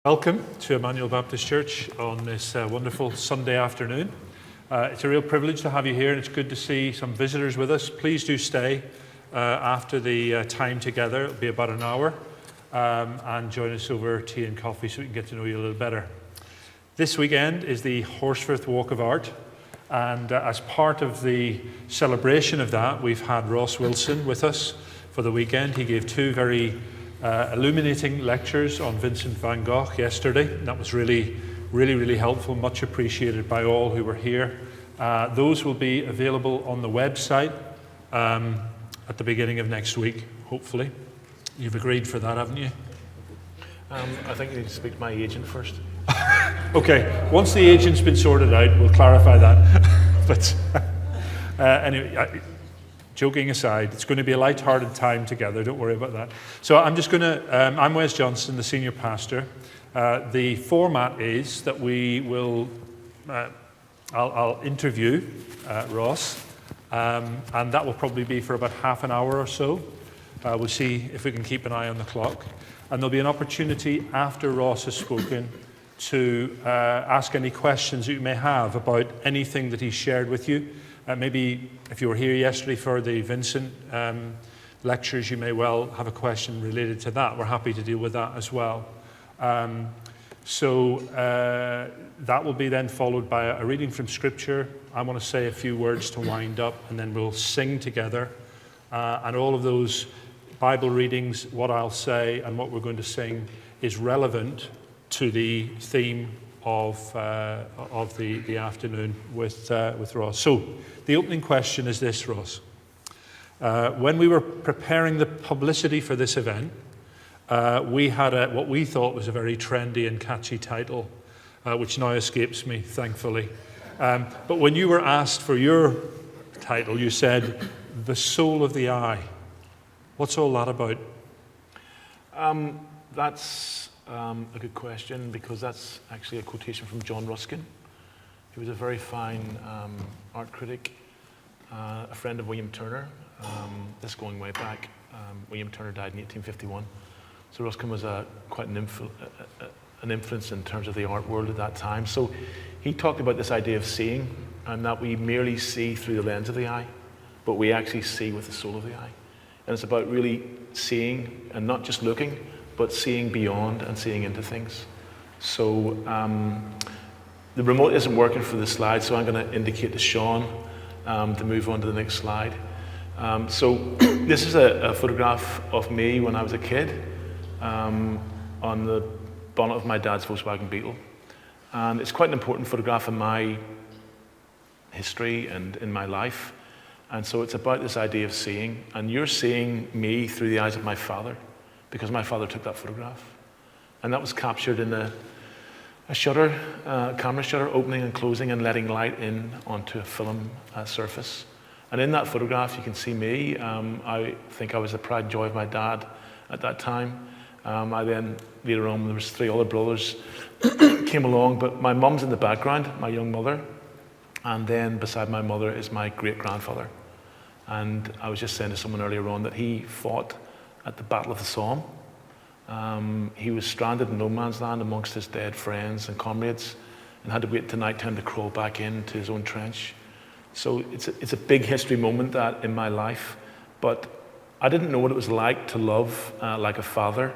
Welcome to Emmanuel Baptist Church on this wonderful Sunday afternoon. It's a real privilege to have you here, and it's good to see some visitors with us. Please do stay after the time together. It'll be about an hour, and join us over tea and coffee so we can get to know you a little better. This weekend is the Horsforth Walk of Art, and as part of the celebration of that, we've had Ross Wilson with us for the weekend. He gave two very illuminating lectures on Vincent van Gogh yesterday. That was really helpful, much appreciated by all who were here. Those will be available on the website at the beginning of next week, hopefully. You've agreed for that, haven't you? I think you need to speak to my agent first. Okay, once the agent's been sorted out, we'll clarify that. But anyway, joking aside, it's going to be a light-hearted time together. Don't worry about that. So I'm Wes Johnson, the senior pastor. The format is that we will, I'll interview Ross, and that will probably be for about half an hour or so. We'll see if we can keep an eye on the clock. And there'll be an opportunity after Ross has spoken to ask any questions that you may have about anything that he shared with you. Maybe if you were here yesterday for the Vincent lectures, you may well have a question related to that. We're happy to deal with that as well. So that will be then followed by a reading from Scripture. I want to say a few words to wind up, and then we'll sing together. And all of those Bible readings, what I'll say and what we're going to sing, is relevant to the theme of the afternoon with Ross. So the opening question is this, Ross. When we were preparing the publicity for this event, we had what we thought was a very trendy and catchy title, which now escapes me, thankfully. But when you were asked for your title, you said, "The Soul of the Eye." What's all that about? That's a good question, because that's actually a quotation from John Ruskin. He was a very fine art critic, a friend of William Turner. This going way back. William Turner died in 1851. So Ruskin was quite an influence in terms of the art world at that time. So he talked about this idea of seeing, and that we merely see through the lens of the eye, but we actually see with the soul of the eye. And it's about really seeing, and not just looking, but seeing beyond and seeing into things. So the remote isn't working for the slide, so I'm going to indicate to Sean to move on to the next slide. So this is a photograph of me when I was a kid on the bonnet of my dad's Volkswagen Beetle. And it's quite an important photograph in my history and in my life. And so it's about this idea of seeing. And you're seeing me through the eyes of my father, because my father took that photograph. And that was captured in a shutter, camera shutter, opening and closing and letting light in onto a film surface. And in that photograph, you can see me. I think I was the pride and joy of my dad at that time. I then, later on, there was three other brothers came along, but my mum's in the background, my young mother. And then beside my mother is my great-grandfather. And I was just saying to someone earlier on that he fought at the Battle of the Somme. He was stranded in no man's land amongst his dead friends and comrades, and had to wait till night time to crawl back into his own trench. So it's a big history moment that in my life, but I didn't know what it was like to love like a father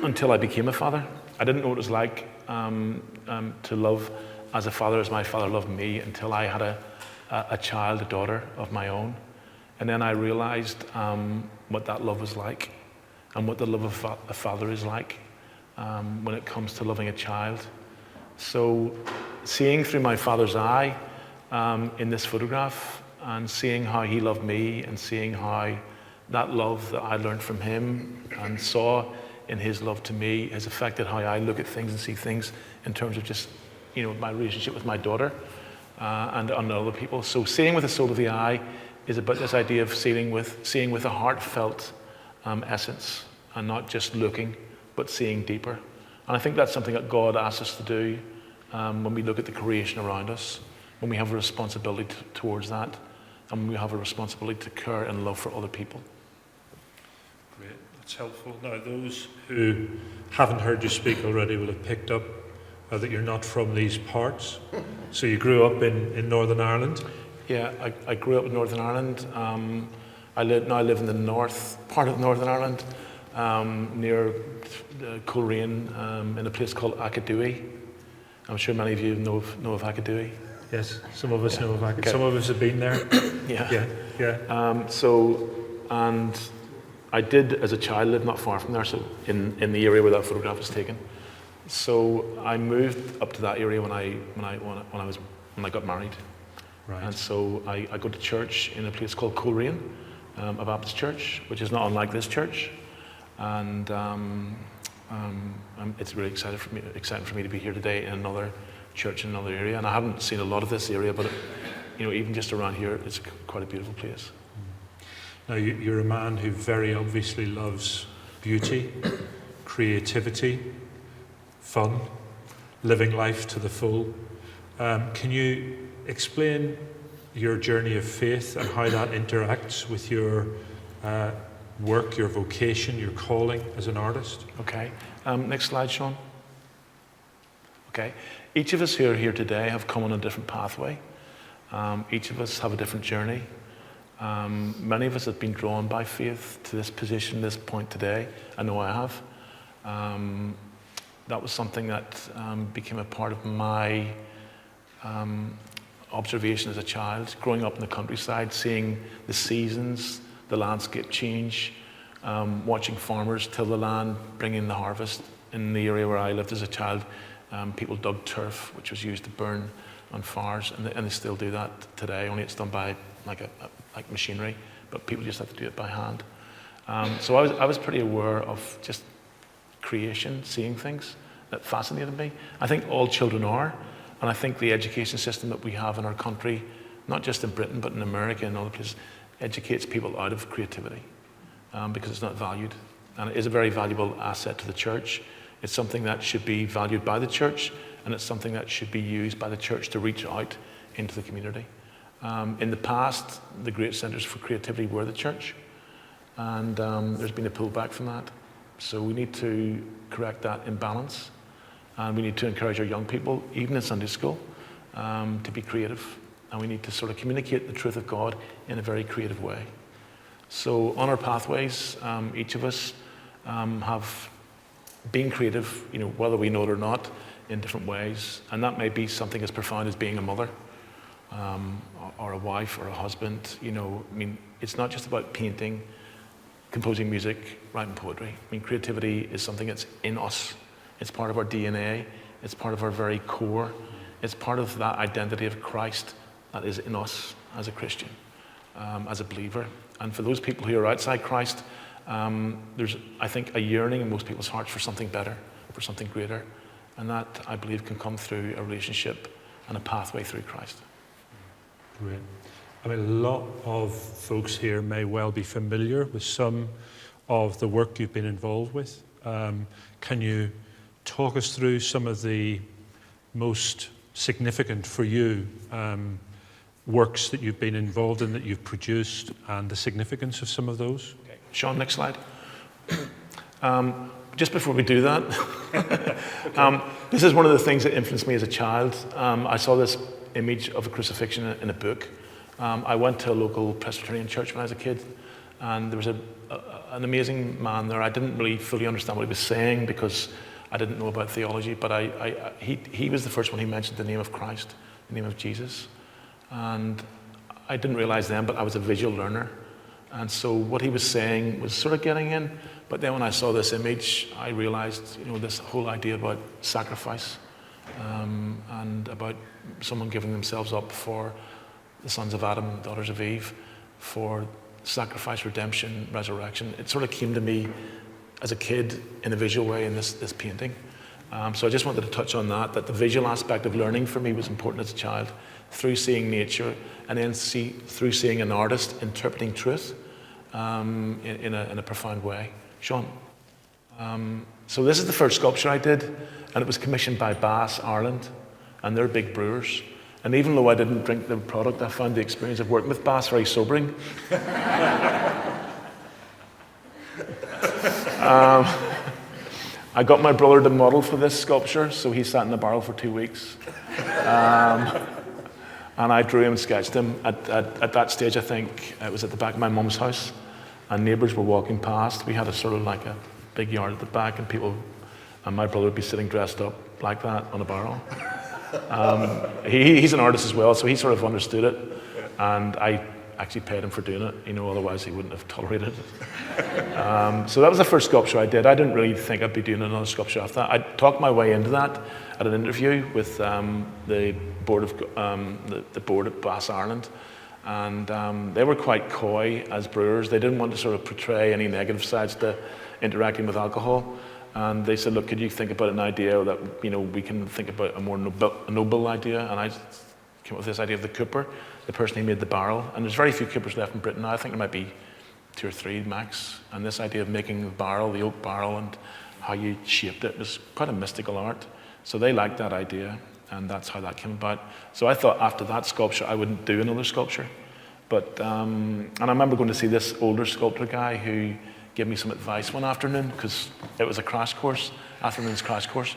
until I became a father. I didn't know what it was like to love as a father as my father loved me until I had a child, a daughter of my own. And then I realized what that love was like, and what the love of a father is like when it comes to loving a child. So seeing through my father's eye in this photograph, and seeing how he loved me, and seeing how that love that I learned from him and saw in his love to me has affected how I look at things and see things in terms of just, my relationship with my daughter and other people. So seeing with the soul of the eye is about this idea of seeing with a heartfelt essence, and not just looking, but seeing deeper. And I think that's something that God asks us to do when we look at the creation around us, when we have a responsibility towards that, and when we have a responsibility to care and love for other people. Great, that's helpful. Now, those who haven't heard you speak already will have picked up that you're not from these parts. So you grew up in Northern Ireland? Yeah, I grew up in Northern Ireland. I live in the north part of Northern Ireland, near Coleraine, in a place called Accadui. I'm sure many of you know of Accadui. Yes, some of us know of Accadui. Okay. Some of us have been there. Yeah. And I did, as a child, live not far from there, so in the area where that photograph was taken. So I moved up to that area when I got married. Right. And so I go to church in a place called Coleraine, a Baptist church, which is not unlike this church. And it's really exciting for me to be here today in another church in another area. And I haven't seen a lot of this area, but even just around here, it's quite a beautiful place. Now, you're a man who very obviously loves beauty, creativity, fun, living life to the full. Can you explain your journey of faith and how that interacts with your work, your vocation, your calling as an artist? Okay. Next slide, Sean. Okay. Each of us who are here today have come on a different pathway. Each of us have a different journey. Many of us have been drawn by faith to this position, this point today. I know I have. That was something that became a part of my observation as a child, growing up in the countryside, seeing the seasons, the landscape change, watching farmers till the land, bring in the harvest. In the area where I lived as a child, people dug turf, which was used to burn on fires, and they still do that today, only it's done by like machinery, but people just have to do it by hand. So I was pretty aware of just creation, seeing things that fascinated me. I think all children are, and I think the education system that we have in our country, not just in Britain, but in America and other places, educates people out of creativity because it's not valued. And it is a very valuable asset to the church. It's something that should be valued by the church, and it's something that should be used by the church to reach out into the community. In the past, the great centres for creativity were the church, and there's been a pullback from that. So we need to correct that imbalance, and we need to encourage our young people, even in Sunday school, to be creative, and we need to sort of communicate the truth of God in a very creative way. So on our pathways, each of us have been creative, whether we know it or not, in different ways, and that may be something as profound as being a mother, or a wife, or a husband. It's not just about painting, composing music, writing poetry. Creativity is something that's in us. It's part of our DNA. It's part of our very core. It's part of that identity of Christ that is in us as a Christian, as a believer. And for those people who are outside Christ, there's, I think, a yearning in most people's hearts for something better, for something greater. And that, I believe, can come through a relationship and a pathway through Christ. Great. A lot of folks here may well be familiar with some of the work you've been involved with. Can you talk us through some of the most significant for you works that you've been involved in, that you've produced, and the significance of some of those? Okay. Sean, next slide. Just before we do that, this is one of the things that influenced me as a child. I saw this image of a crucifixion in a book. I went to a local Presbyterian church when I was a kid, and there was an amazing man there. I didn't really fully understand what he was saying because I didn't know about theology, but he was the first one. He mentioned the name of Christ, the name of Jesus. And I didn't realize then, but I was a visual learner. And so what he was saying was sort of getting in. But then when I saw this image, I realized, this whole idea about sacrifice and about someone giving themselves up for the sons of Adam and daughters of Eve, for sacrifice, redemption, resurrection. It sort of came to me as a kid in a visual way in this painting. So I just wanted to touch on that the visual aspect of learning for me was important as a child, through seeing nature, and then through seeing an artist interpreting truth in a profound way. Sean. So this is the first sculpture I did, and it was commissioned by Bass, Ireland, and they're big brewers. And even though I didn't drink the product, I found the experience of working with Bass very sobering. I got my brother to model for this sculpture, so he sat in the barrel for 2 weeks. And I drew him and sketched him. At that stage, I think it was at the back of my mum's house, and neighbours were walking past. We had a sort of like a big yard at the back, and my brother would be sitting dressed up like that on a barrel. He's an artist as well, so he sort of understood it, and I actually paid him for doing it, otherwise he wouldn't have tolerated it. So that was the first sculpture I did. I didn't really think I'd be doing another sculpture after that. I talked my way into that at an interview with the board at Bass Ireland, and they were quite coy as brewers. They didn't want to sort of portray any negative sides to interacting with alcohol. And they said, look, could you think about an idea that we can think about a more noble idea? And I came up with this idea of the cooper, the person who made the barrel. And there's very few coopers left in Britain now. I think there might be 2 or 3 max. And this idea of making the barrel, the oak barrel, and how you shaped it was quite a mystical art. So they liked that idea, and that's how that came about. So I thought after that sculpture, I wouldn't do another sculpture. But and I remember going to see this older sculptor guy who gave me some advice one afternoon, because it was a crash course, afternoon's crash course.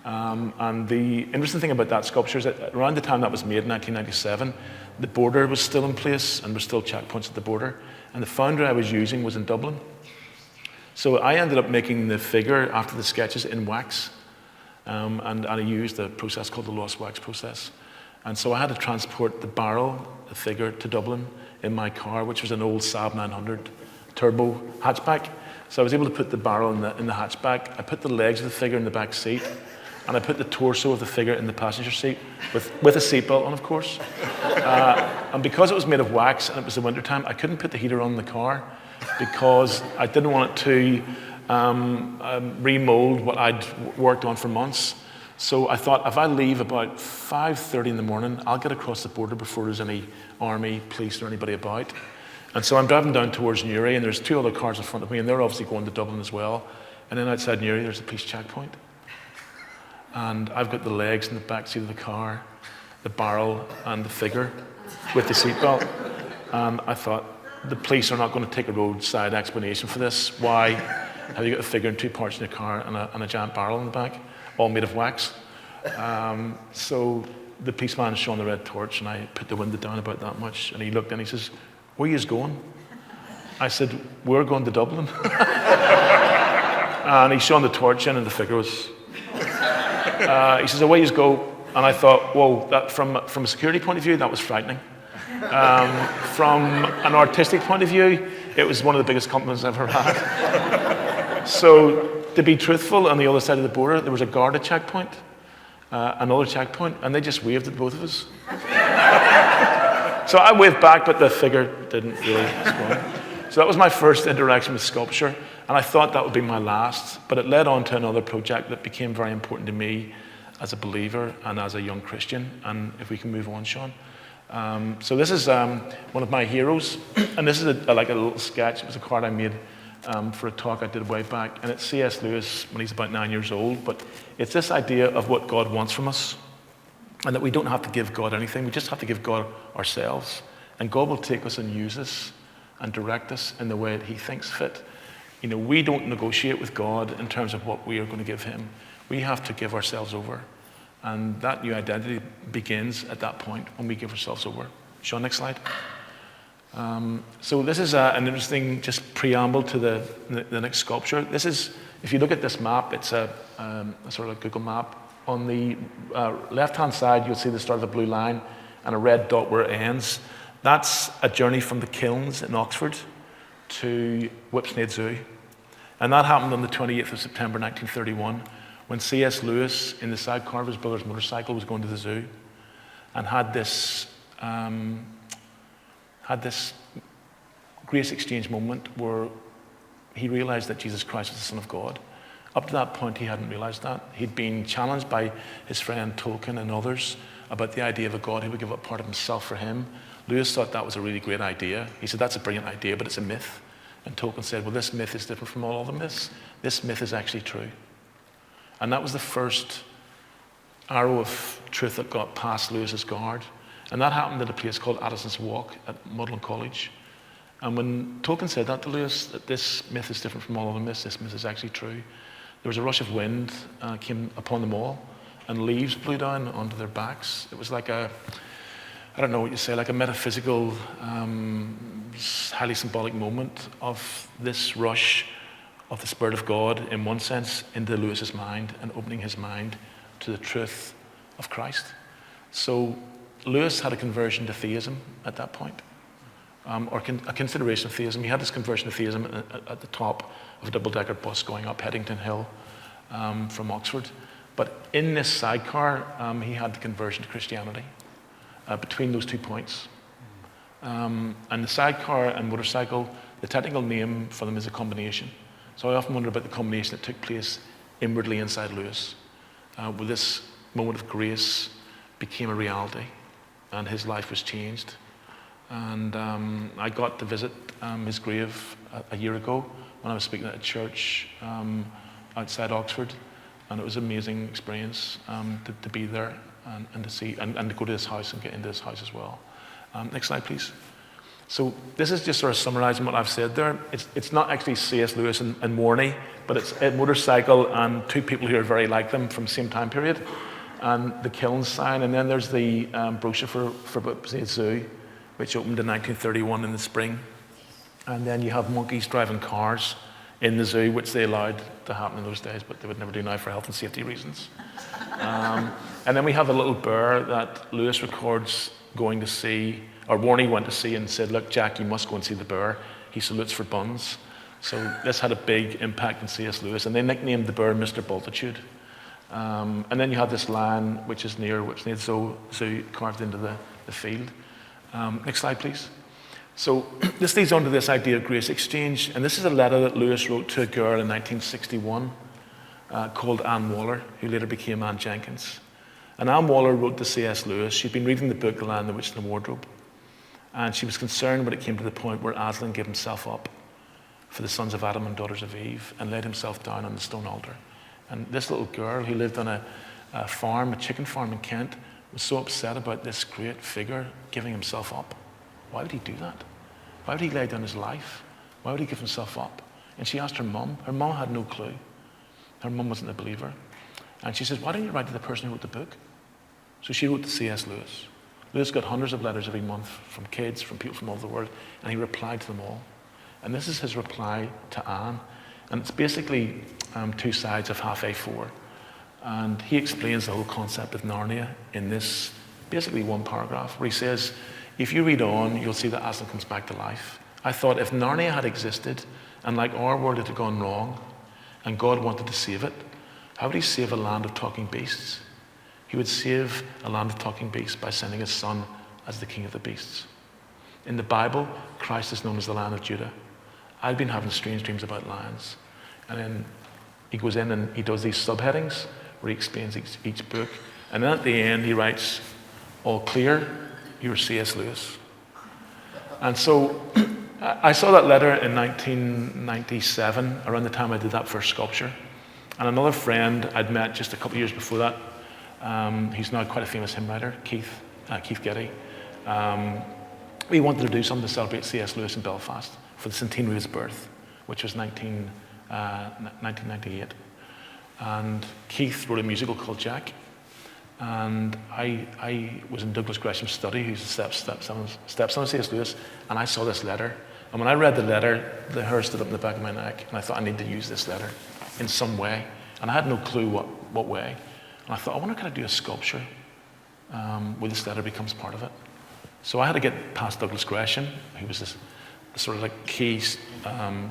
And the interesting thing about that sculpture is that around the time that was made in 1997, the border was still in place and there were still checkpoints at the border. And the foundry I was using was in Dublin. So I ended up making the figure after the sketches in wax. And I used a process called the lost wax process. And so I had to transport the barrel, the figure, to Dublin in my car, which was an old Saab 900 turbo hatchback. So I was able to put the barrel in the hatchback. I put the legs of the figure in the back seat, and I put the torso of the figure in the passenger seat with a seatbelt on, of course. And because it was made of wax and it was the winter time, I couldn't put the heater on in the car because I didn't want it to remold what I'd worked on for months. So I thought, if I leave about 5:30 in the morning, I'll get across the border before there's any army, police, or anybody about. And so I'm driving down towards Newry, and there's 2 other cars in front of me, and they're obviously going to Dublin as well. And then outside Newry, there's a police checkpoint. And I've got the legs in the back seat of the car, the barrel, and the figure with the seatbelt. And I thought, the police are not going to take a roadside explanation for this. Why have you got a figure in 2 parts in your car and a giant barrel in the back, all made of wax? So the policeman shone the red torch, and I put the window down about that much, and he looked and he says, "Where are you going?" I said, "We're going to Dublin." And he shone the torch in, and the figure was... he says, "Away you go." And I thought, whoa, that from a security point of view, that was frightening. From an artistic point of view, it was one of the biggest compliments I've ever had. So, to be truthful, on the other side of the border, there was a guard at checkpoint, another checkpoint, and they just waved at both of us. So I waved back, but the figure didn't really respond. So that was my first interaction with sculpture, and I thought that would be my last, but it led on to another project that became very important to me as a believer and as a young Christian. And if we can move on, Sean. So this is one of my heroes, and this is like a little sketch. It was a card I made for a talk I did way back, and it's C.S. Lewis when he's about 9 years old, but it's this idea of what God wants from us, and that we don't have to give God anything, we just have to give God ourselves, and God will take us and use us and direct us in the way that he thinks fit. We don't negotiate with God in terms of what we are going to give him. We have to give ourselves over. And that new identity begins at that point when we give ourselves over. Sean, next slide. So this is an interesting just preamble to the next sculpture. This is, if you look at this map, it's a sort of a Google map. On the left-hand side, you'll see the start of the blue line and a red dot where it ends. That's a journey from the kilns in Oxford to Whipsnade Zoo. And that happened on the 28th of September 1931, when C.S. Lewis, in the sidecar of his brother's motorcycle, was going to the zoo and had this grace exchange moment where he realized that Jesus Christ was the Son of God. Up to that point, he hadn't realized that. He'd been challenged by his friend Tolkien and others about the idea of a God who would give up part of himself for him. Lewis thought that was a really great idea. He said, that's a brilliant idea, but it's a myth. And Tolkien said, well, this myth is different from all other myths. This myth is actually true. And that was the first arrow of truth that got past Lewis's guard. And that happened at a place called Addison's Walk at Magdalen College. And when Tolkien said that to Lewis, that this myth is different from all other myths, this myth is actually true, there was a rush of wind came upon them all, and leaves blew down onto their backs. It was like I don't know what you say, like a metaphysical, highly symbolic moment of this rush of the Spirit of God, in one sense, into Lewis's mind and opening his mind to the truth of Christ. So Lewis had a conversion to theism at that point, or a consideration of theism. He had this conversion to theism at the top of a double-decker bus going up Headington Hill from Oxford. But in this sidecar, he had the conversion to Christianity between those 2 points. And the sidecar and motorcycle, the technical name for them is a combination. So I often wonder about the combination that took place inwardly inside Lewis, where this moment of grace became a reality, and his life was changed. And I got to visit his grave a year ago when I was speaking at a church outside Oxford, and it was an amazing experience to be there and to see and to go to his house and get into his house as well. Next slide, please. So this is just sort of summarizing what I've said there. It's not actually C.S. Lewis and Morney, but it's a motorcycle and 2 people who are very like them from the same time period, and the Kilns sign. And then there's the brochure for Whitby Zoo, which opened in 1931 in the spring. And then you have monkeys driving cars in the zoo, which they allowed to happen in those days, but they would never do now for health and safety reasons. And then we have a little bear that Lewis records going to see, or Warney went to see and said, "Look, Jack, you must go and see the bear. He salutes for buns." So this had a big impact on C.S. Lewis, and they nicknamed the bear Mr. Bultitude. And then you have this lion, which is near Zoo carved into the field. Next slide, please. So this leads on to this idea of grace exchange, and this is a letter that Lewis wrote to a girl in 1961 called Anne Waller, who later became Anne Jenkins. And Anne Waller wrote to C.S. Lewis. She'd been reading the book The Lion, the Witch, and the Wardrobe, and she was concerned when it came to the point where Aslan gave himself up for the sons of Adam and daughters of Eve and laid himself down on the stone altar. And this little girl who lived on a farm, a chicken farm in Kent, was so upset about this great figure giving himself up. Why would he do that? Why would he lay down his life? Why would he give himself up? And she asked her mum. Her mum had no clue. Her mum wasn't a believer. And she says, "Why don't you write to the person who wrote the book?" So she wrote to C.S. Lewis. Lewis got hundreds of letters every month from kids, from people from all over the world, and he replied to them all. And this is his reply to Anne. And it's basically 2 sides of half A4. And he explains the whole concept of Narnia in this basically 1 paragraph, where he says, "If you read on, you'll see that Aslan comes back to life. I thought if Narnia had existed, and like our world it had gone wrong, and God wanted to save it, how would he save a land of talking beasts? He would save a land of talking beasts by sending his son as the king of the beasts. In the Bible, Christ is known as the Lion of Judah. I've been having strange dreams about lions." And then he goes in and he does these subheadings where he explains each book. And then at the end he writes, "All clear, you're C.S. Lewis." And so I saw that letter in 1997, around the time I did that first sculpture. And another friend I'd met just a couple of years before that, he's now quite a famous hymn writer, Keith Getty. We wanted to do something to celebrate C.S. Lewis in Belfast for the centenary of his birth, which was 1998. And Keith wrote a musical called Jack. And I was in Douglas Gresham's study, who's the stepson of C.S. Lewis, and I saw this letter. And when I read the letter, the hair stood up in the back of my neck, and I thought I need to use this letter in some way. And I had no clue what way. And I thought, I wonder, can I do a sculpture where this letter becomes part of it? So I had to get past Douglas Gresham, who was this sort of like key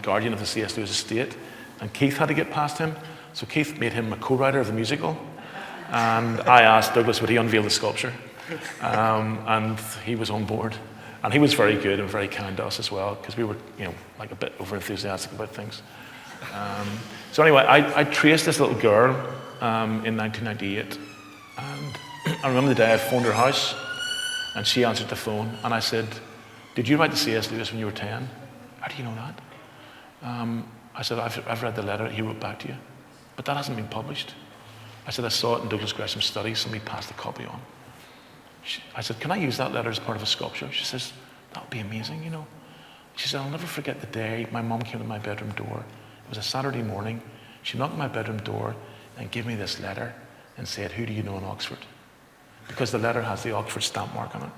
guardian of the C.S. Lewis estate, and Keith had to get past him. So Keith made him a co-writer of the musical, and I asked Douglas would he unveil the sculpture, and he was on board. And he was very good and very kind to us as well, because we were, like a bit over-enthusiastic about things. So anyway, I traced this little girl in 1998, and I remember the day I phoned her house, and she answered the phone, and I said, "Did you write to C.S. Lewis when you were 10? How do you know that?" I said, I've read the letter he wrote back to you, but that hasn't been published. I said, I saw it in Douglas Gresham's study, somebody passed the copy on. I said, "Can I use that letter as part of a sculpture?" She says, "That would be amazing, She said, I'll never forget the day my mum came to my bedroom door. It was a Saturday morning. She knocked on my bedroom door and gave me this letter and said, who do you know in Oxford? Because the letter has the Oxford stamp mark on it.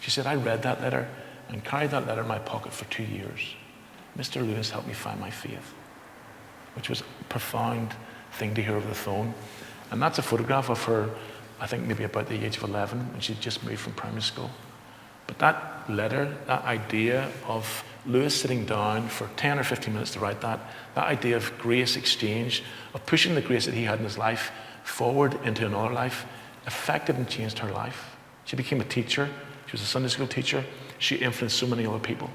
She said, I read that letter and carried that letter in my pocket for 2 years. Mr. Lewis helped me find my faith, which was a profound thing to hear over the phone. And that's a photograph of her, I think maybe about the age of 11, when she'd just moved from primary school. But that letter, that idea of Lewis sitting down for 10 or 15 minutes to write that idea of grace exchange, of pushing the grace that he had in his life forward into another life, affected and changed her life. She became a teacher. She was a Sunday school teacher. She influenced so many other people.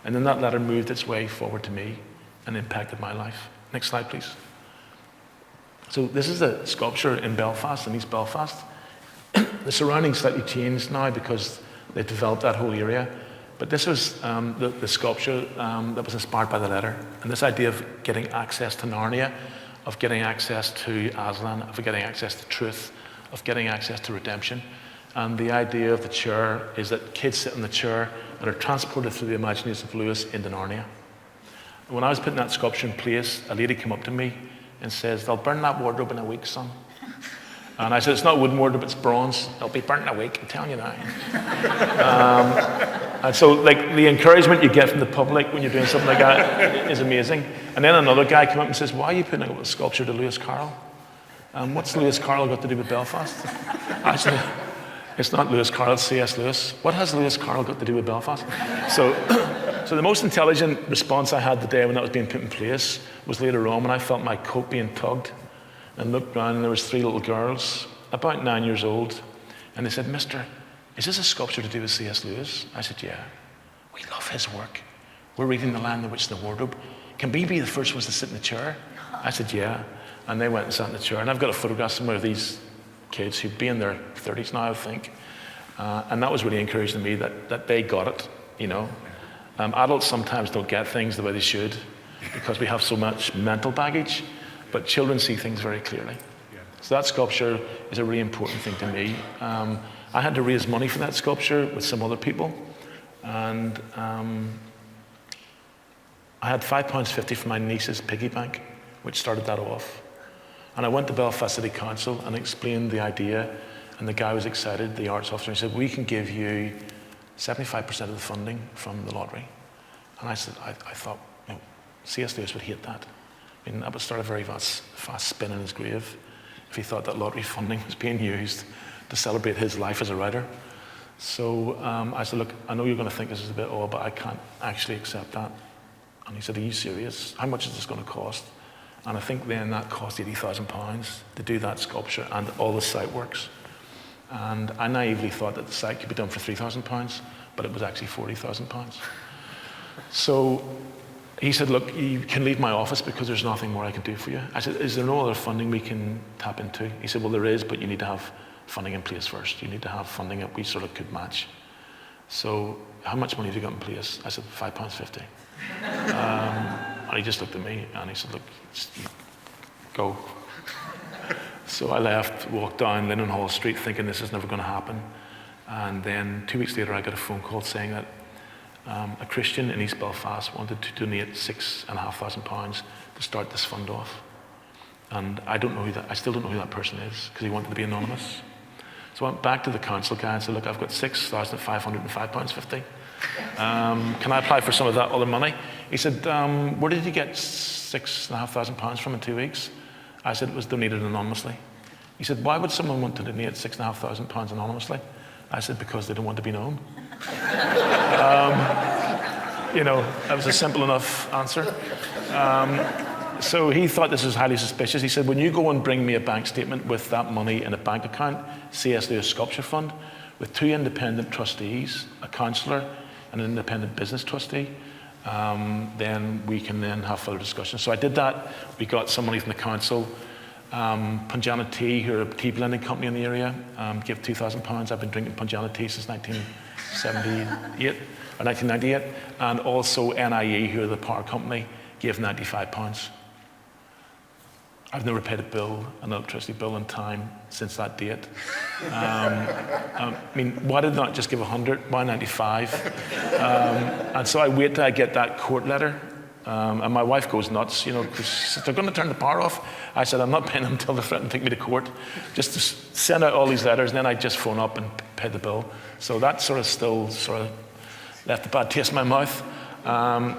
And then that letter moved its way forward to me and impacted my life. Next slide, please. So this is a sculpture in Belfast, in East Belfast. The surroundings slightly changed now because they developed that whole area. But this was the sculpture that was inspired by the letter. And this idea of getting access to Narnia, of getting access to Aslan, of getting access to truth, of getting access to redemption. And the idea of the chair is that kids sit in the chair and are transported through the imagination of Lewis into Narnia. When I was putting that sculpture in place, a lady came up to me and says, they'll burn that wardrobe in a week, son. And I said, it's not a wooden wardrobe, it's bronze. It'll be burnt in a week, I'm telling you now. And so like the encouragement you get from the public when you're doing something like that is amazing. And then another guy came up and says, why are you putting up a sculpture to Lewis Carroll? What's Lewis Carroll got to do with Belfast? I said, it's not Lewis Carroll, it's C.S. Lewis. What has Lewis Carroll got to do with Belfast? So the most intelligent response I had the day when that was being put in place was later on when I felt my coat being tugged and looked around and there was 3 little girls, about 9 years old, and they said, Mister, is this a sculpture to do with C.S. Lewis? I said, yeah. We love his work. We're reading The Lion, the Witch, and the Wardrobe. Can we be the first ones to sit in the chair? I said, yeah. And they went and sat in the chair. And I've got a photograph somewhere of these kids who'd be in their 30s now, I think. And that was really encouraging to me that they got it, you know. Adults sometimes don't get things the way they should because we have so much mental baggage, but children see things very clearly. So that sculpture is a really important thing to me. I had to raise money for that sculpture with some other people, and I had £5.50 from my niece's piggy bank, which started that off. And I went to Belfast City Council and explained the idea, and the guy was excited, the arts officer, and he said, we can give you 75% of the funding from the lottery. And I said, I thought, you know, C.S. Lewis would hate that. I mean, that would start a very fast spin in his grave if he thought that lottery funding was being used to celebrate his life as a writer. So I said, look, I know you're going to think this is a bit odd, but I can't actually accept that. And he said, are you serious? How much is this going to cost? And I think then that cost £80,000 to do that sculpture and all the site works. And I naively thought that the site could be done for £3,000, but it was actually £40,000. So he said, look, you can leave my office because there's nothing more I can do for you. I said, is there no other funding we can tap into? He said, well, there is, but you need to have funding in place first. You need to have funding that we sort of could match. So how much money have you got in place? I said, £5.50. And he just looked at me and he said, look, just go. So I left, walked down Linnenhall Street thinking this is never going to happen. And then 2 weeks later I got a phone call saying that a Christian in East Belfast wanted to donate £6,500 to start this fund off. And I still don't know who that person is because he wanted to be anonymous. So I went back to the council guy and said, look, I've got £6,505.50. Can I apply for some of that other money? He said, where did you get £6,500 from in 2 weeks? I said, it was donated anonymously. He said, why would someone want to donate £6,500 anonymously? I said, because they don't want to be known. You know, that was a simple enough answer. So he thought this was highly suspicious. He said, when you go and bring me a bank statement with that money in a bank account, C.S. Lewis Sculpture Fund, with 2 independent trustees, a councillor and an independent business trustee, then we can then have further discussions. So I did that. We got some money from the council. Punjana Tea, who are a tea blending company in the area, gave £2,000. I've been drinking Punjana tea since 1978 or 1998. And also NIE, who are the power company, gave £95. I've never paid an electricity bill in time since that date. I mean, why did not just give 100? Why 95? And so I wait till I get that court letter. And my wife goes nuts, because she said, they're going to turn the power off. I said, I'm not paying them until they threaten to take me to court, just to send out all these letters, and then I just phone up and pay the bill. So that still left a bad taste in my mouth.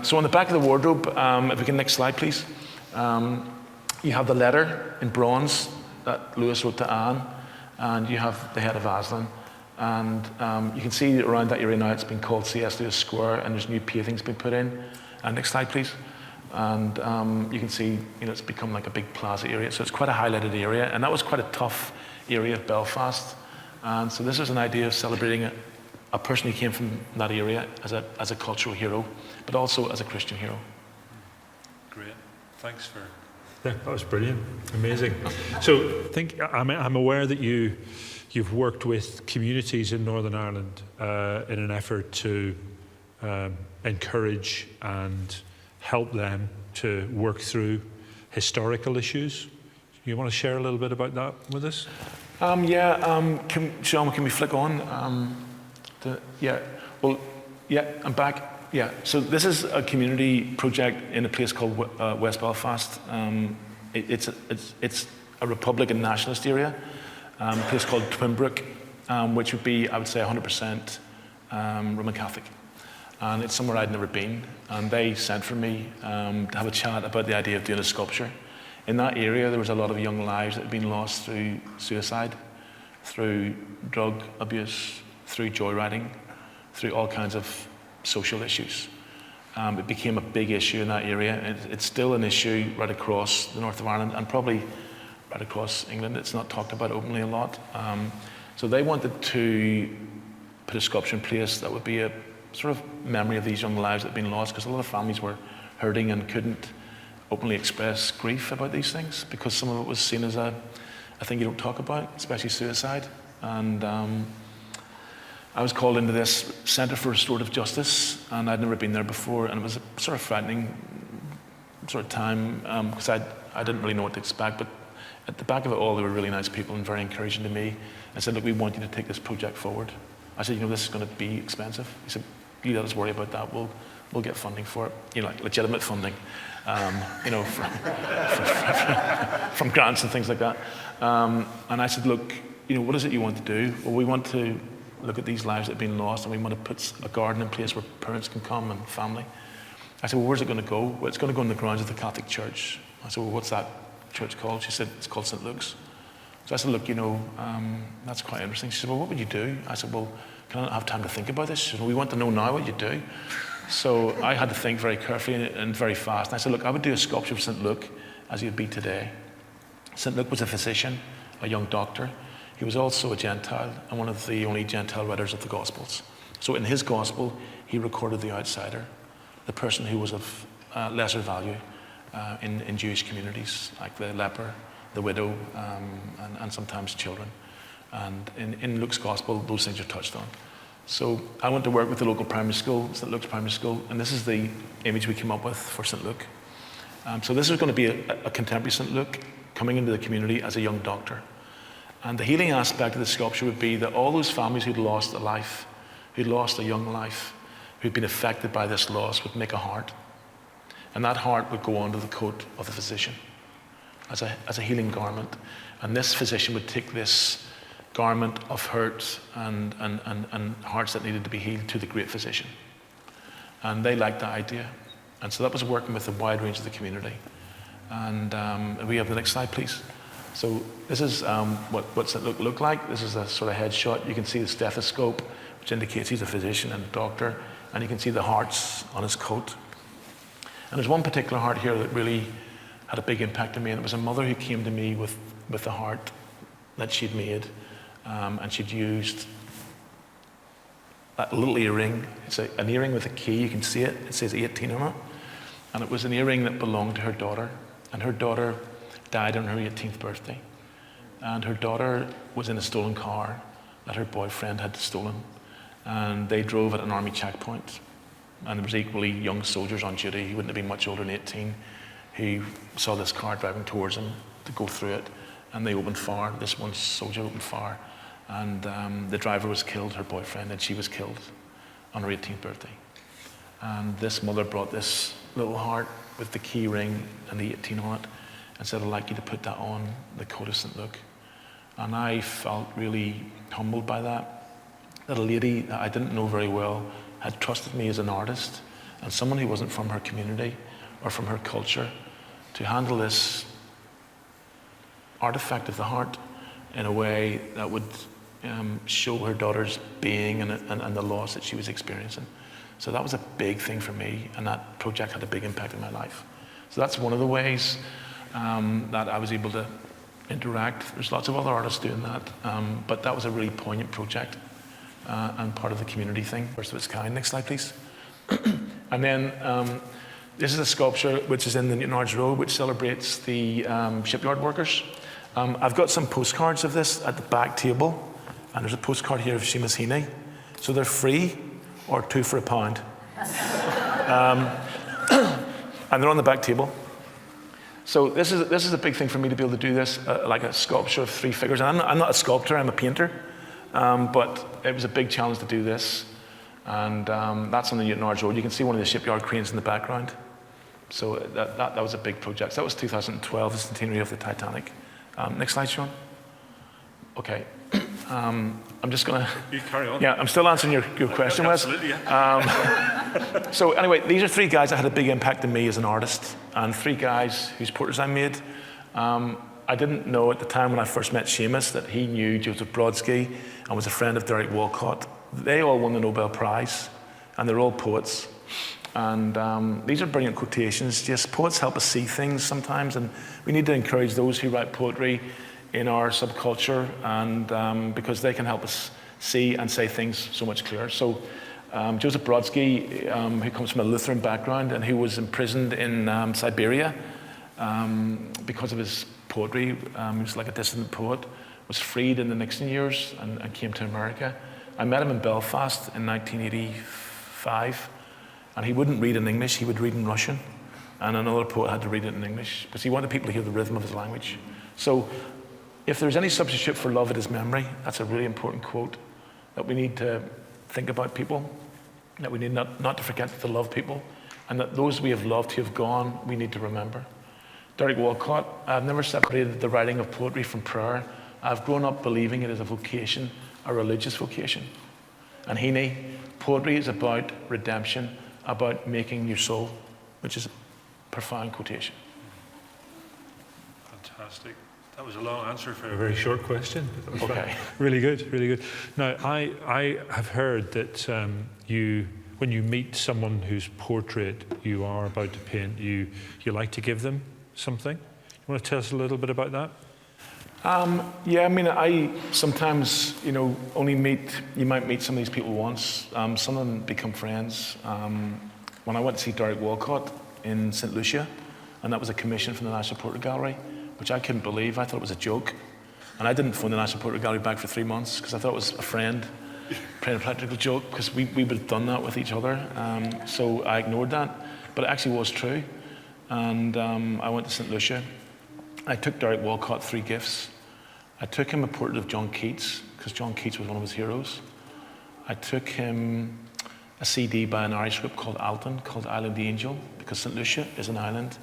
So on the back of the wardrobe, if we can next slide, please. You have the letter in bronze that Lewis wrote to Anne, and you have the head of Aslan. And you can see around that area now it's been called C.S. Lewis Square, and there's new paving's been put in. Next slide, please. And you can see, it's become like a big plaza area. So it's quite a highlighted area, and that was quite a tough area of Belfast. And so this is an idea of celebrating a person who came from that area as a cultural hero, but also as a Christian hero. Great. Thanks for... Yeah, that was brilliant. Amazing. So I'm aware that you've worked with communities in Northern Ireland in an effort to encourage and help them to work through historical issues. You want to share a little bit about that with us? Sean, can we flick on? I'm back. Yeah, so this is a community project in a place called West Belfast. It's a Republican nationalist area, a place called Twinbrook, which would be, I would say, 100% Roman Catholic. And it's somewhere I'd never been. And they sent for me to have a chat about the idea of doing a sculpture. In that area, there was a lot of young lives that had been lost through suicide, through drug abuse, through joyriding, through all kinds of social issues. It became a big issue in that area. It's still an issue right across the north of Ireland and probably right across England. It's not talked about openly a lot. So they wanted to put a sculpture in place that would be a sort of memory of these young lives that had been lost, because a lot of families were hurting and couldn't openly express grief about these things because some of it was seen as a thing you don't talk about, especially suicide. And I was called into this Centre for Restorative Justice, and I'd never been there before, and it was a sort of frightening sort of time because I didn't really know what to expect, but at the back of it all, they were really nice people and very encouraging to me, and said, look, we want you to take this project forward. I said, this is going to be expensive. He said, you let us worry about that, we'll get funding for it, like legitimate funding, from grants and things like that. And I said, look, what is it you want to do? Well, we want to look at these lives that have been lost, and we want to put a garden in place where parents can come and family. I said, well, where's it going to go? Well, it's going to go in the grounds of the Catholic Church. I said, well, what's that church called? She said, it's called St. Luke's. So I said, look, that's quite interesting. She said, well, what would you do? I said, well, can I not have time to think about this? She said, well, we want to know now what you do. So I had to think very carefully and very fast. And I said, look, I would do a sculpture of St. Luke as he'd be today. St. Luke was a physician, a young doctor. He was also a Gentile and one of the only Gentile writers of the Gospels. So in his Gospel, he recorded the outsider, the person who was of lesser value in Jewish communities, like the leper, the widow, and sometimes children. And in Luke's Gospel, those things are touched on. So I went to work with the local primary school, St. Luke's Primary School, and this is the image we came up with for St. Luke. So this is going to be a contemporary St. Luke coming into the community as a young doctor. And the healing aspect of the sculpture would be that all those families who'd lost a life, who'd lost a young life, who'd been affected by this loss would make a heart. And that heart would go onto the coat of the physician as a healing garment. And this physician would take this garment of hurt and hearts that needed to be healed to the great physician. And they liked that idea. And so that was working with a wide range of the community. And we have the next slide, please. So this is what St. Luke looked like. This is a sort of headshot. You can see the stethoscope, which indicates he's a physician and a doctor. And you can see the hearts on his coat. And there's one particular heart here that really had a big impact on me. And it was a mother who came to me with a heart that she'd made. And she'd used a little earring. It's an earring with a key. You can see it. It says 18 on it. And it was an earring that belonged to her daughter. And her daughter died on her 18th birthday. And her daughter was in a stolen car that her boyfriend had stolen. And they drove at an army checkpoint. And there was equally young soldiers on duty. He wouldn't have been much older than 18. He saw this car driving towards him. to go through it, and they opened fire. This one soldier opened fire, and the driver was killed, her boyfriend, and she was killed on her 18th birthday. And this mother brought this little heart with the key ring and the 18 on it, and said, I'd like you to put that on the coat of St. Luke. And I felt really humbled by that a lady that I didn't know very well had trusted me as an artist, and someone who wasn't from her community or from her culture, to handle this artifact of the heart in a way that would show her daughter's being and the loss that she was experiencing. So that was a big thing for me, and that project had a big impact in my life. So that's one of the ways that I was able to interact. There's lots of other artists doing that, but that was a really poignant project and part of the community thing. First of its kind. Next slide, please. And then this is a sculpture which is in the Newton Ards Road, which celebrates the shipyard workers. I've got some postcards of this at the back table, and there's a postcard here of Seamus Heaney. So they're free, or 2 for £1. And they're on the back table. So this is a big thing for me to be able to do this, like a sculpture of 3 figures. And I'm not a sculptor, I'm a painter. But it was a big challenge to do this. And that's on the Newton Ards Road. You can see one of the shipyard cranes in the background. So that was a big project. So that was 2012, the centenary of the Titanic. Next slide, Sean. Okay. I'm just going to... You carry on. Yeah, I'm still answering your question, Wes. Absolutely, yeah. So anyway, these are 3 guys that had a big impact on me as an artist, and 3 guys whose portraits I made. I didn't know at the time when I first met Seamus that he knew Joseph Brodsky and was a friend of Derek Walcott. They all won the Nobel Prize, and they're all poets. And these are brilliant quotations. Just poets help us see things sometimes, and we need to encourage those who write poetry in our subculture, and because they can help us see and say things so much clearer. So Joseph Brodsky, who comes from a Lutheran background and who was imprisoned in Siberia because of his poetry, he was like a dissident poet, was freed in the Nixon years and came to America. I met him in Belfast in 1985, and he wouldn't read in English, he would read in Russian, and another poet had to read it in English because he wanted people to hear the rhythm of his language. So if there's any substitute for love, it is memory. That's a really important quote, that we need to think about people, that we need not to forget to love people, and that those we have loved who have gone, we need to remember. Derek Walcott, I've never separated the writing of poetry from prayer. I've grown up believing it is a vocation, a religious vocation. And Heaney, poetry is about redemption, about making your soul, which is a profound quotation. Fantastic. That was a long answer for a very short question. Okay. Really good, really good. Now, I have heard that when you meet someone whose portrait you are about to paint, you like to give them something. You want to tell us a little bit about that? Yeah, I mean, I sometimes, you might meet some of these people once. Some of them become friends. When I went to see Derek Walcott in St. Lucia, and that was a commission from the National Portrait Gallery, which I couldn't believe. I thought it was a joke. And I didn't phone the National Portrait Gallery back for 3 months because I thought it was a friend playing a practical joke, because we would have done that with each other. So I ignored that. But it actually was true. And I went to St. Lucia. I took Derek Walcott 3 gifts. I took him a portrait of John Keats, because John Keats was one of his heroes. I took him a CD by an Irish group called Alton, called Island the Angel, because St. Lucia is an island,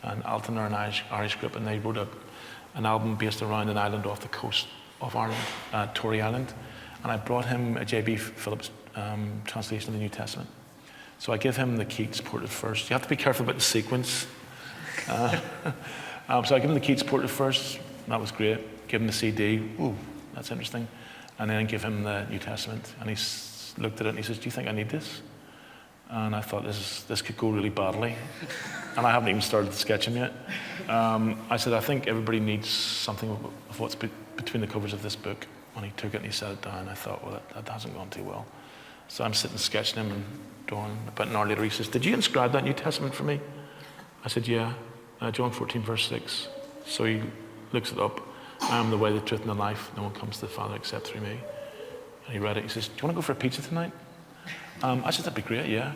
and Alton are an Irish group, and they wrote an album based around an island off the coast of Ireland, Tory Island. And I brought him a J.B. Phillips translation of the New Testament. So I give him the Keats portrait first. You have to be careful about the sequence. So I give him the Keats portrait first. That was great. Give him the CD. Ooh, that's interesting. And then give him the New Testament. And he looked at it and he says, "Do you think I need this?" And I thought, this could go really badly. And I haven't even started to sketch him yet. I said, "I think everybody needs something of what's between the covers of this book." And he took it and he set it down. I thought, well, that hasn't gone too well. So I'm sitting sketching him and drawing. About an hour later, he says, "Did you inscribe that New Testament for me?" I said, "Yeah, John 14, verse 6. So he looks it up. "I am the way, the truth, and the life. No one comes to the Father except through me." And he read it. He says, "Do you want to go for a pizza tonight?" I said, "That'd be great, yeah."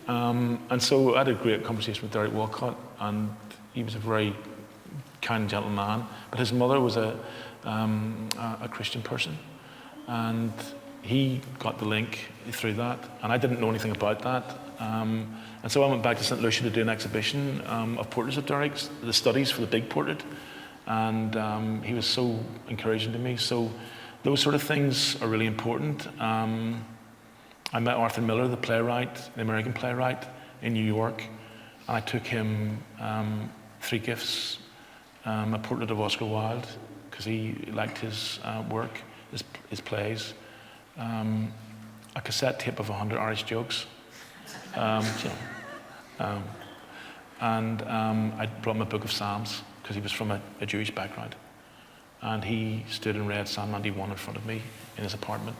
And so I had a great conversation with Derek Walcott, and he was a very kind, gentle man. But his mother was a Christian person, and he got the link through that, and I didn't know anything about that. And so I went back to St. Lucia to do an exhibition of portraits of Derek's, the studies for the big portrait, and he was so encouraging to me. So those sort of things are really important. I met Arthur Miller, the playwright, the American playwright, in New York, and I took him 3 gifts, a portrait of Oscar Wilde, because he liked his work, his plays, a cassette tape of 100 Irish jokes, and I brought him a book of Psalms, because he was from a Jewish background. And he stood and read Psalm 91 in front of me in his apartment.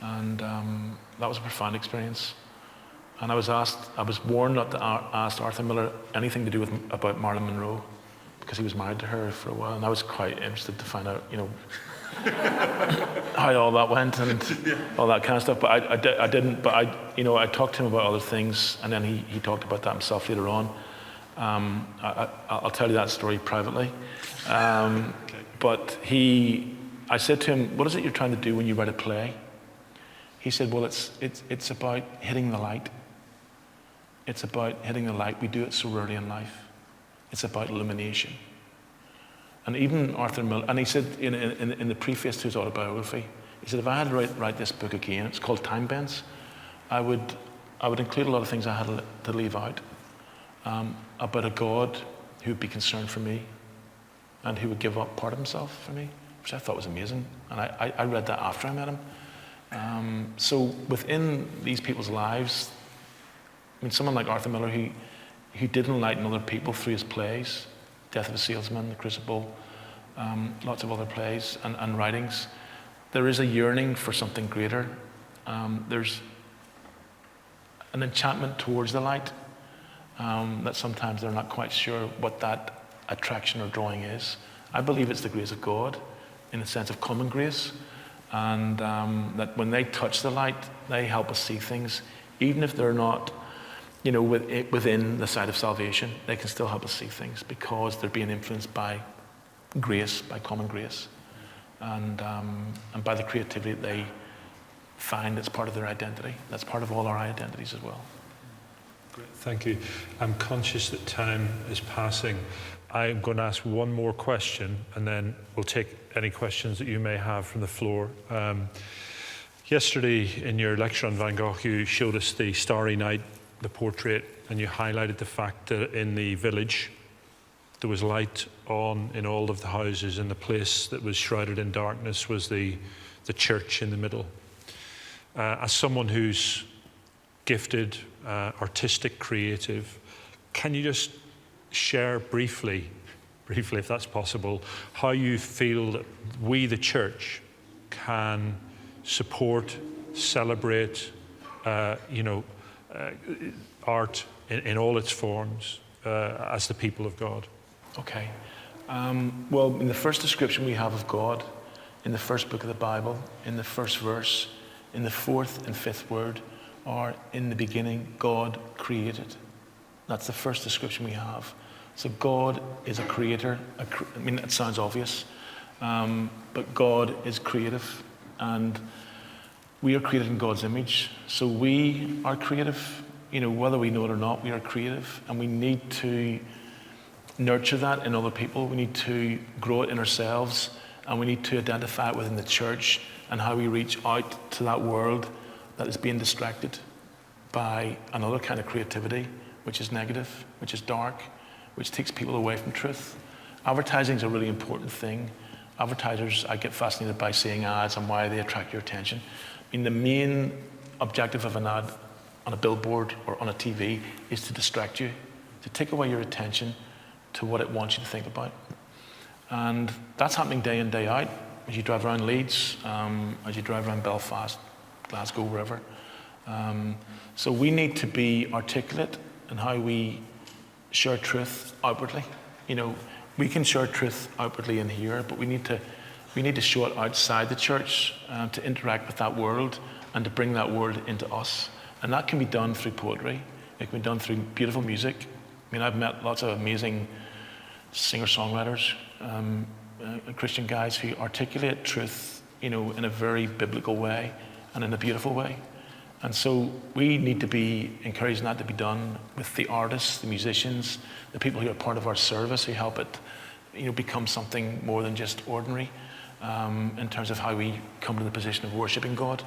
And that was a profound experience. And I was warned not to ask Arthur Miller anything to do about Marilyn Monroe, because he was married to her for a while, and I was quite interested to find out, how all that went and all that kind of stuff. But I didn't. But I talked to him about other things, and then he talked about that himself later on. I'll tell you that story privately. But I said to him, "What is it you're trying to do when you write a play?" He said, "Well, it's about hitting the light. It's about hitting the light. We do it so rarely in life. It's about illumination." And even Arthur Miller, and he said in the preface to his autobiography, he said, if I had to write this book again, it's called Time Bends, I would include a lot of things I had to leave out, about a God who would be concerned for me and who would give up part of himself for me, which I thought was amazing. And I read that after I met him. So within these people's lives, I mean, someone like Arthur Miller, who did enlighten other people through his plays, Death of a Salesman, The Crucible, lots of other plays and writings. There is a yearning for something greater. There's an enchantment towards the light that sometimes they're not quite sure what that attraction or drawing is. I believe it's the grace of God, in the sense of common grace, and that when they touch the light, they help us see things, even if they're not within the sight of salvation. They can still help us see things because they're being influenced by grace, by common grace, and by the creativity that they find that's part of their identity. That's part of all our identities as well. Great, thank you. I'm conscious that time is passing. I'm going to ask one more question, and then we'll take any questions that you may have from the floor. Yesterday, in your lecture on Van Gogh, you showed us the Starry Night, the portrait, and you highlighted the fact that in the village there was light on in all of the houses, and the place that was shrouded in darkness was the church in the middle. As someone who's gifted, artistic, creative, can you just share briefly if that's possible, how you feel that we, the church, can support, celebrate, art in all its forms as the people of God? Okay. Well, in the first description we have of God, in the first book of the Bible, in the first verse, in the fourth and fifth word, are in the beginning, God created. That's the first description we have. So God is a creator. I mean, that sounds obvious, but God is creative, and we are created in God's image. So we are creative, whether we know it or not, we are creative, and we need to nurture that in other people. We need to grow it in ourselves, and we need to identify it within the church and how we reach out to that world that is being distracted by another kind of creativity, which is negative, which is dark, which takes people away from truth. Advertising is a really important thing. Advertisers, I get fascinated by seeing ads and why they attract your attention. I mean, the main objective of an ad on a billboard or on a TV is to distract you, to take away your attention to what it wants you to think about. And that's happening day in, day out, as you drive around Leeds, as you drive around Belfast, Glasgow, wherever. So we need to be articulate in how we share truth outwardly. We can share truth outwardly in here, but we need to show it outside the church, to interact with that world and to bring that world into us. And that can be done through poetry. It can be done through beautiful music. I mean, I've met lots of amazing singer-songwriters, Christian guys who articulate truth, in a very biblical way and in a beautiful way. And so we need to be encouraging that to be done with the artists, the musicians, the people who are part of our service who help it, become something more than just ordinary, in terms of how we come to the position of worshiping God.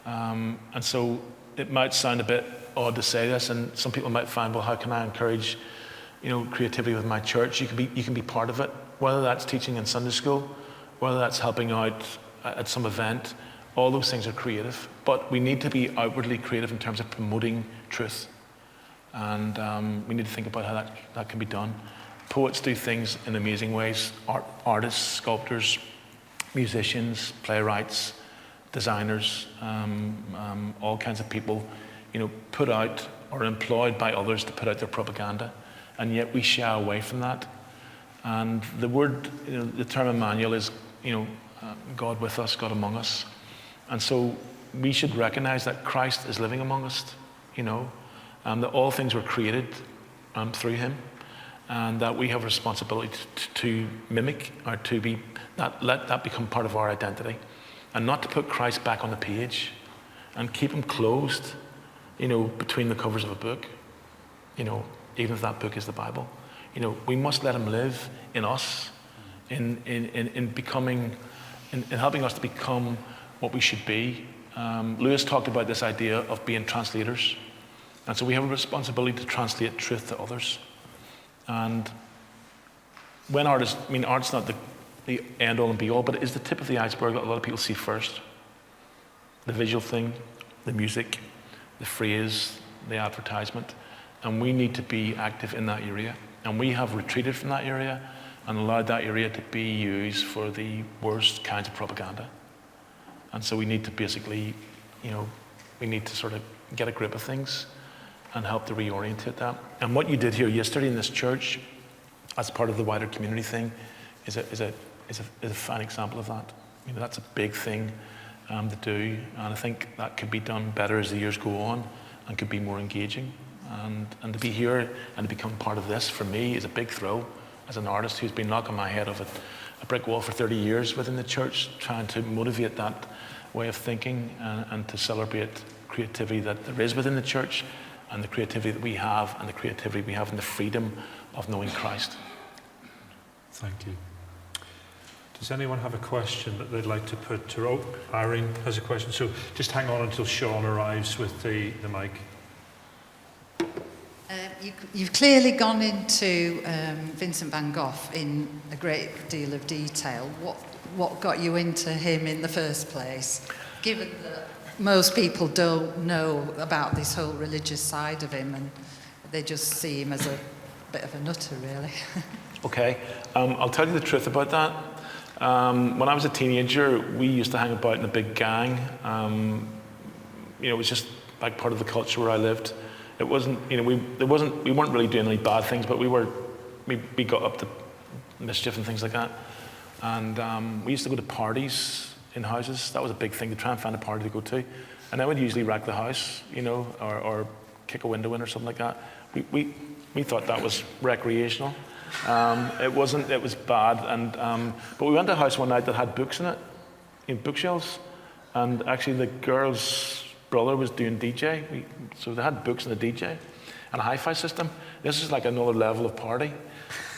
And so it might sound a bit odd to say this, and some people might find, well, how can I encourage, creativity with my church? You can be part of it, whether that's teaching in Sunday school, whether that's helping out at some event. All those things are creative, but we need to be outwardly creative in terms of promoting truth. And we need to think about how that can be done. Poets do things in amazing ways. Artists, sculptors, musicians, playwrights, designers, all kinds of people, put out or employed by others to put out their propaganda. And yet we shy away from that. And the word, the term Emmanuel is, God with us, God among us. And so we should recognize that Christ is living among us, that all things were created through him, and that we have a responsibility to mimic, or to let that become part of our identity, and not to put Christ back on the page and keep him closed, between the covers of a book, even if that book is the Bible. We must let him live in us, in becoming, in helping us to become what we should be. Lewis talked about this idea of being translators. And so we have a responsibility to translate truth to others. And when art's not the end all and be all, but it is the tip of the iceberg that a lot of people see first. The visual thing, the music, the phrase, the advertisement. And we need to be active in that area. And we have retreated from that area and allowed that area to be used for the worst kinds of propaganda. And so we need to basically, we need to sort of get a grip of things and help to reorientate that. And what you did here yesterday in this church, as part of the wider community thing, is a fine example of that. That's a big thing to do, and I think that could be done better as the years go on, and could be more engaging. And to be here and to become part of this, for me, is a big thrill as an artist who's been knocking my head off a brick wall for 30 years within the church, trying to motivate that way of thinking and to celebrate creativity that there is within the church, and the creativity that we have, and the creativity we have in the freedom of knowing Christ. Thank you. Does anyone have a question that they'd like to put to? Oh, Irene has a question. So just hang on until Sean arrives with the mic. You've clearly gone into Vincent van Gogh in a great deal of detail. What got you into him in the first place, given that most people don't know about this whole religious side of him, and they just see him as a bit of a nutter, really? Okay, I'll tell you the truth about that. When I was a teenager, we used to hang about in a big gang. It was just like part of the culture where I lived. It wasn't, we weren't really doing any bad things, but we got up to mischief and things like that. And we used to go to parties in houses. That was a big thing, to try and find a party to go to. And I would usually wreck the house, or kick a window in or something like that. We thought that was recreational. It wasn't, it was bad. But we went to a house one night that had books in it, bookshelves. And actually the girl's brother was doing DJ. So they had books and a DJ and a hi-fi system. This is like another level of party.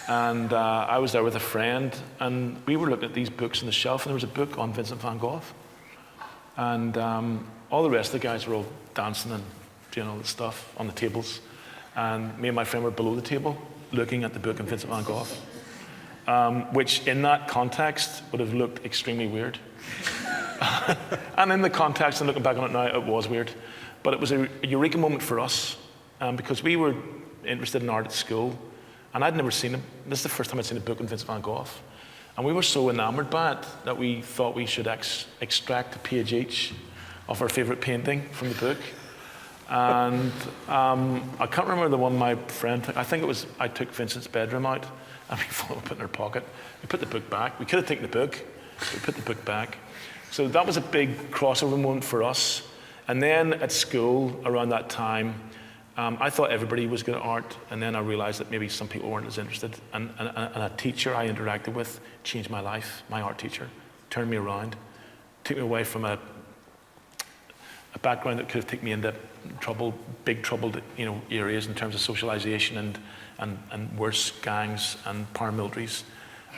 And I was there with a friend, and we were looking at these books on the shelf, and there was a book on Vincent van Gogh. And all the rest of the guys were all dancing and doing all the stuff on the tables. And me and my friend were below the table, looking at the book on Vincent van Gogh, which in that context would have looked extremely weird. And in the context, and looking back on it now, it was weird. But it was a eureka moment for us, because we were interested in art at school, and I'd never seen him. This is the first time I'd seen a book on Vincent van Gogh. And we were so enamored by it that we thought we should extract a page each of our favorite painting from the book. And I can't remember the one my friend took. I think it was, I took Vincent's bedroom out, and we put it in our pocket. We put the book back. We could have taken the book, but we put the book back. So that was a big crossover moment for us. And then at school, around that time, I thought everybody was good at art, and then I realized that maybe some people weren't as interested. And a teacher I interacted with changed my life. My art teacher turned me around, took me away from a background that could have taken me into big troubled, areas in terms of socialization and worse gangs and paramilitaries.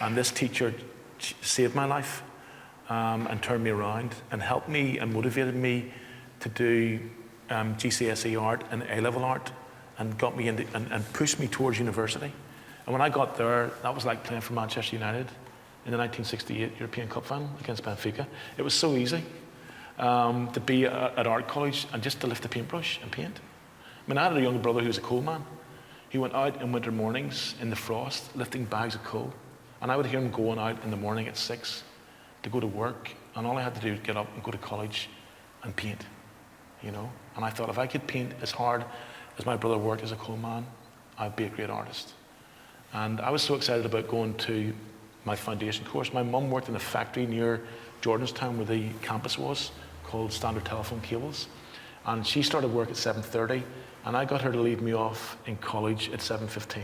And this teacher saved my life and turned me around and helped me and motivated me to do GCSE art and A-level art, and got me into and pushed me towards university. And when I got there, that was like playing for Manchester United in the 1968 European Cup final against Benfica. It was so easy to be at art college and just to lift a paintbrush and paint. I mean, I had a younger brother who was a coal man. He went out in winter mornings in the frost lifting bags of coal, and I would hear him going out in the morning at 6 to go to work, and all I had to do was get up and go to college and paint. And I thought, if I could paint as hard as my brother worked as a coal man, I'd be a great artist. And I was so excited about going to my foundation course. My mum worked in a factory near Jordanstown, where the campus was, called Standard Telephone Cables. And she started work at 7:30, and I got her to leave me off in college at 7:15.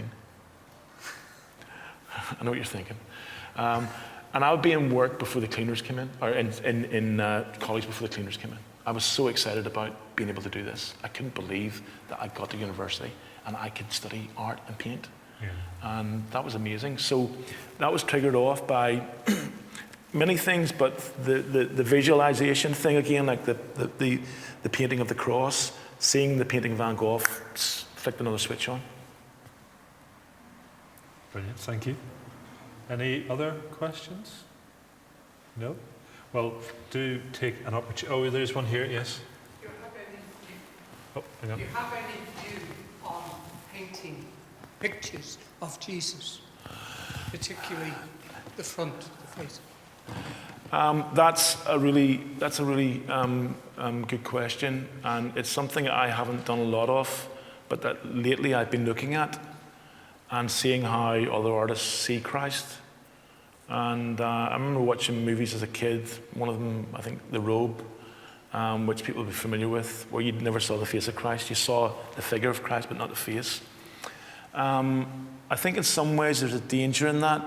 I know what you're thinking. And I would be in work before the cleaners came in, or in college before the cleaners came in. I was so excited about being able to do this. I couldn't believe that I got to university and I could study art and paint. Yeah. And that was amazing. So that was triggered off by many things, but the visualization thing again, like the painting of the cross, seeing the painting of Van Gogh, flicked another switch on. Brilliant, thank you. Any other questions? No? Well, do take an opportunity. Oh, there's one here, yes? Do you have any, hang on. do you have any view on painting pictures of Jesus, particularly the front, the face? That's a really good question, and it's something I haven't done a lot of, but that lately I've been looking at and seeing how other artists see Christ. And I remember watching movies as a kid, one of them, I think, The Robe, which people will be familiar with, where you never saw the face of Christ. You saw the figure of Christ, but not the face. I think in some ways there's a danger in that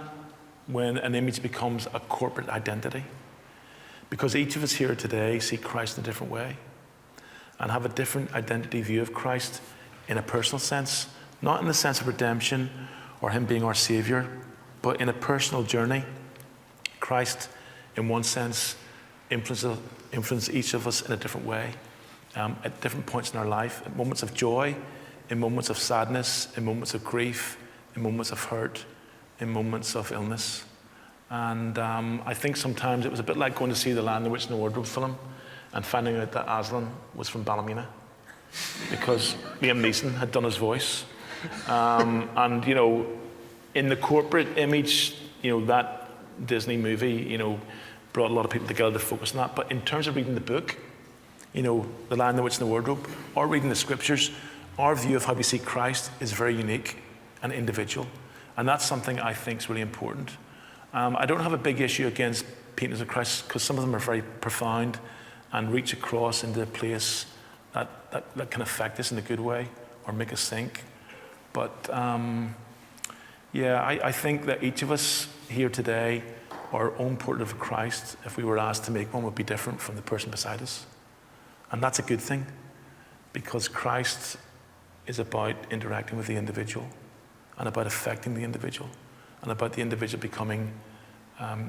when an image becomes a corporate identity. Because each of us here today see Christ in a different way and have a different identity view of Christ in a personal sense, not in the sense of redemption or him being our Savior, but in a personal journey. Christ, in one sense, influences each of us in a different way, at different points in our life, at moments of joy, in moments of sadness, in moments of grief, in moments of hurt, in moments of illness. And I think sometimes it was a bit like going to see the Lion, the Witch and the Wardrobe film and finding out that Aslan was from Ballymena because Liam Neeson had done his voice. And, in the corporate image, that Disney movie, brought a lot of people together to focus on that. But in terms of reading the book, The Lion, the Witch and the Wardrobe, or reading the scriptures, our view of how we see Christ is very unique and individual. And that's something I think is really important. I don't have a big issue against paintings of Christ because some of them are very profound and reach across into a place that can affect us in a good way or make us think. But I think that each of us here today, our own portrait of Christ, if we were asked to make one, would be different from the person beside us. And that's a good thing, because Christ is about interacting with the individual and about affecting the individual and about the individual becoming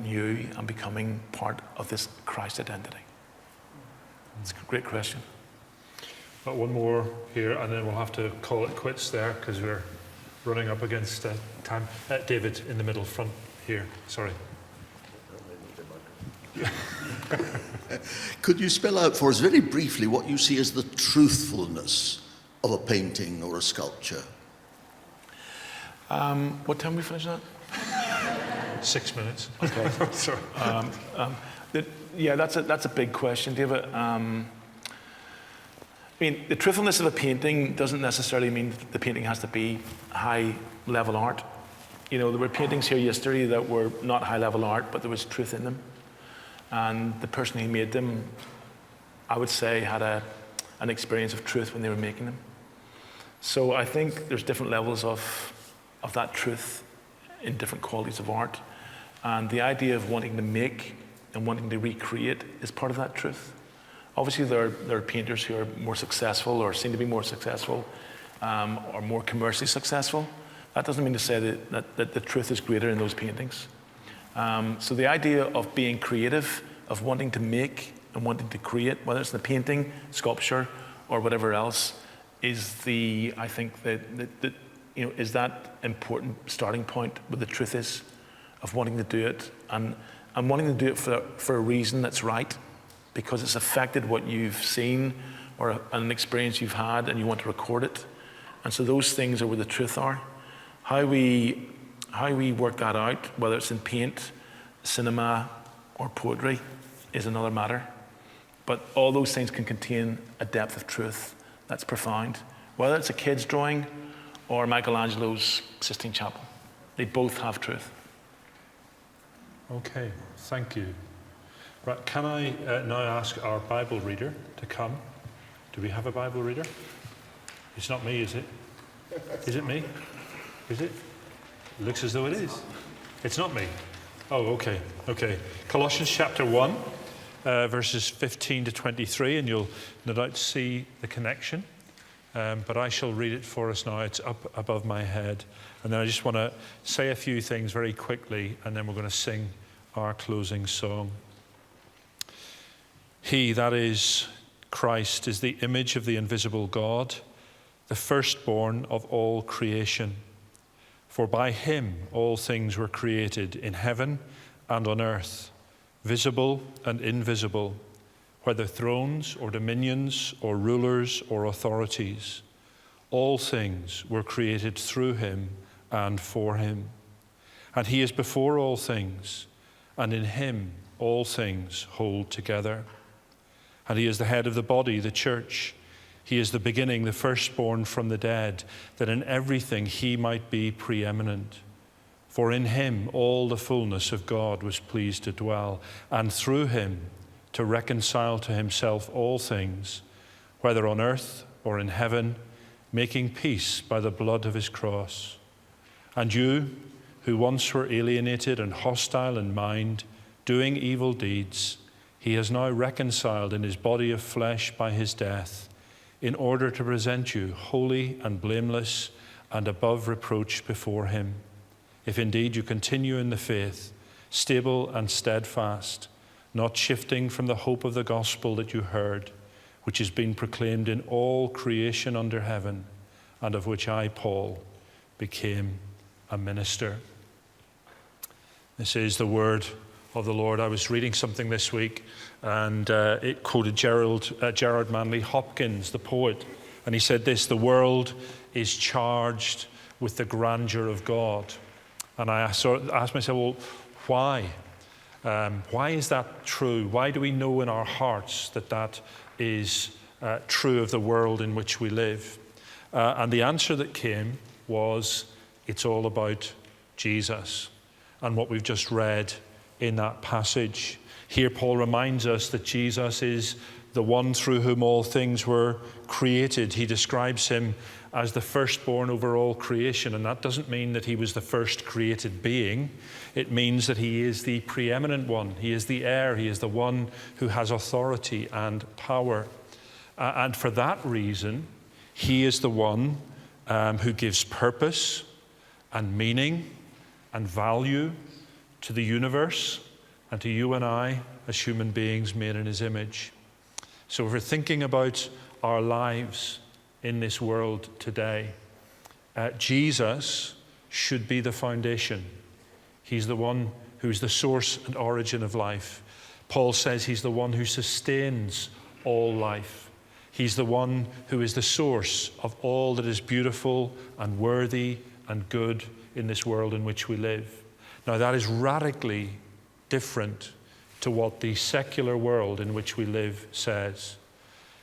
new and becoming part of this Christ identity. It's a great question. Got one more here, and then we'll have to call it quits there because we're running up against time. David, in the middle front here. Sorry. Could you spell out for us very briefly what you see as the truthfulness of a painting or a sculpture? What time are we finishing at? 6 minutes. Okay. Sorry. That's a big question, David. The truthfulness of a painting doesn't necessarily mean the painting has to be high-level art. There were paintings here yesterday that were not high-level art, but there was truth in them. And the person who made them, I would say, had an experience of truth when they were making them. So I think there's different levels of that truth in different qualities of art. And the idea of wanting to make and wanting to recreate is part of that truth. Obviously, there are painters who are more successful or seem to be more successful or more commercially successful. That doesn't mean to say that the truth is greater in those paintings. So the idea of being creative, of wanting to make and wanting to create, whether it's in the painting, sculpture, or whatever else, is I think is that important starting point where the truth is of wanting to do it and wanting to do it for a reason that's right, because it's affected what you've seen or an experience you've had and you want to record it. And so those things are where the truth are. How we work that out, whether it's in paint, cinema, or poetry, is another matter. But all those things can contain a depth of truth that's profound. Whether it's a kid's drawing or Michelangelo's Sistine Chapel, they both have truth. Okay, thank you. Right, can I now ask our Bible reader to come? Do we have a Bible reader? It's not me, is it? Is it me? Is it? It looks as though it is. It's not me. Oh, okay, okay. Colossians chapter 1, verses 15 to 23, and you'll no doubt see the connection. But I shall read it for us now. It's up above my head. And then I just want to say a few things very quickly, and then we're going to sing our closing song. He, that is Christ, is the image of the invisible God, the firstborn of all creation. For by him all things were created in heaven and on earth, visible and invisible, whether thrones or dominions or rulers or authorities. All things were created through him and for him. And he is before all things, and in him all things hold together. And he is the head of the body, the church. He is the beginning, the firstborn from the dead, that in everything he might be preeminent. For in him all the fullness of God was pleased to dwell, and through him to reconcile to himself all things, whether on earth or in heaven, making peace by the blood of his cross. And you, who once were alienated and hostile in mind, doing evil deeds, he has now reconciled in his body of flesh by his death, in order to present you holy and blameless and above reproach before him, if indeed you continue in the faith, stable and steadfast, not shifting from the hope of the gospel that you heard, which has been proclaimed in all creation under heaven, and of which I, Paul, became a minister. This is the word of the Lord. I was reading something this week, and it quoted Gerard Manley Hopkins, the poet, and he said this: the world is charged with the grandeur of God. And I sort of asked myself, well, why? Why is that true? Why do we know in our hearts that is true of the world in which we live? And the answer that came was, it's all about Jesus and what we've just read in that passage. Here Paul reminds us that Jesus is the one through whom all things were created. He describes him as the firstborn over all creation, and that doesn't mean that he was the first created being. It means that he is the preeminent one. He is the heir. He is the one who has authority and power. And for that reason, he is the one who gives purpose and meaning and value to the universe and to you and I as human beings made in his image. So if we're thinking about our lives in this world today, Jesus should be the foundation. He's the one who's the source and origin of life. Paul says he's the one who sustains all life. He's the one who is the source of all that is beautiful and worthy and good in this world in which we live. Now that is radically different to what the secular world in which we live says.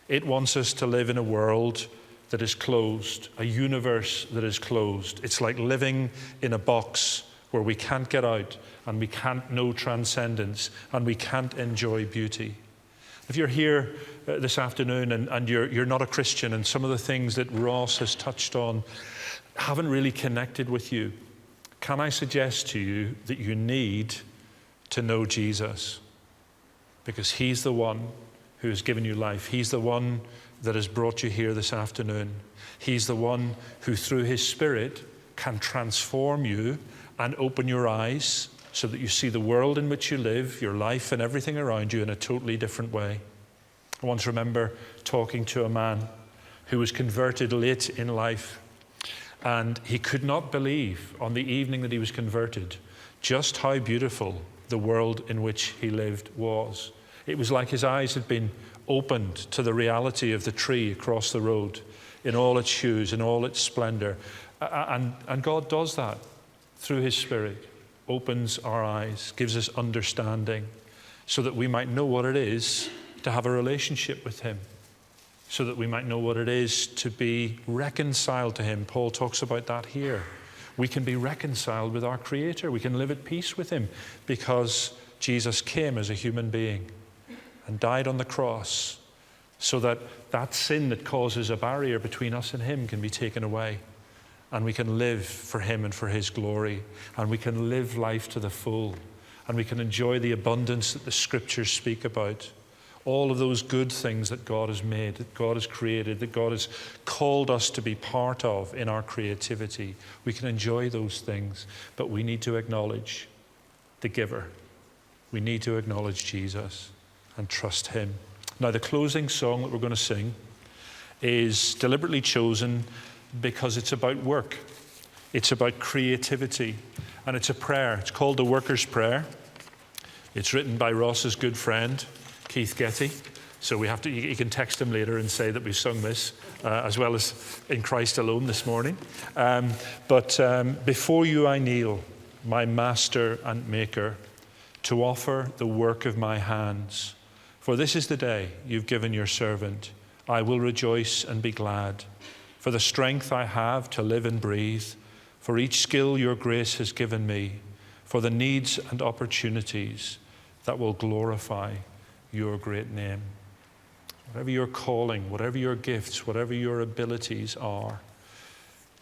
It wants us to live in a world that is closed, a universe that is closed. It's like living in a box where we can't get out and we can't know transcendence and we can't enjoy beauty. If you're here this afternoon and you're not a Christian, and some of the things that Ross has touched on haven't really connected with you, can I suggest to you that you need to know Jesus? Because he's the one who has given you life. He's the one that has brought you here this afternoon. He's the one who, through his Spirit, can transform you and open your eyes so that you see the world in which you live, your life and everything around you in a totally different way. I once remember talking to a man who was converted late in life, and he could not believe on the evening that he was converted just how beautiful the world in which he lived was. It was like his eyes had been opened to the reality of the tree across the road in all its hues, in all its splendor. And God does that through his Spirit, opens our eyes, gives us understanding so that we might know what it is to have a relationship with him, so that we might know what it is to be reconciled to him. Paul talks about that here. We can be reconciled with our Creator. We can live at peace with him because Jesus came as a human being and died on the cross so that that sin that causes a barrier between us and him can be taken away, and we can live for him and for his glory, and we can live life to the full, and we can enjoy the abundance that the Scriptures speak about. All of those good things that God has made, that God has created, that God has called us to be part of in our creativity. We can enjoy those things, but we need to acknowledge the giver. We need to acknowledge Jesus and trust him. Now, the closing song that we're going to sing is deliberately chosen because it's about work. It's about creativity, and it's a prayer. It's called the Worker's Prayer. It's written by Ross's good friend, Keith Getty. So we have to, you can text him later and say that we've sung this, as well as In Christ Alone this morning. But before you I kneel, my Master and Maker, to offer the work of my hands. For this is the day you've given your servant. I will rejoice and be glad. For the strength I have to live and breathe, for each skill your grace has given me, for the needs and opportunities that will glorify your great name. Whatever your calling, whatever your gifts, whatever your abilities are,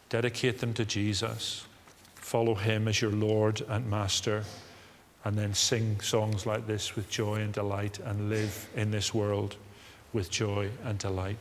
dedicate them to Jesus. Follow him as your Lord and Master, and then sing songs like this with joy and delight and live in this world with joy and delight.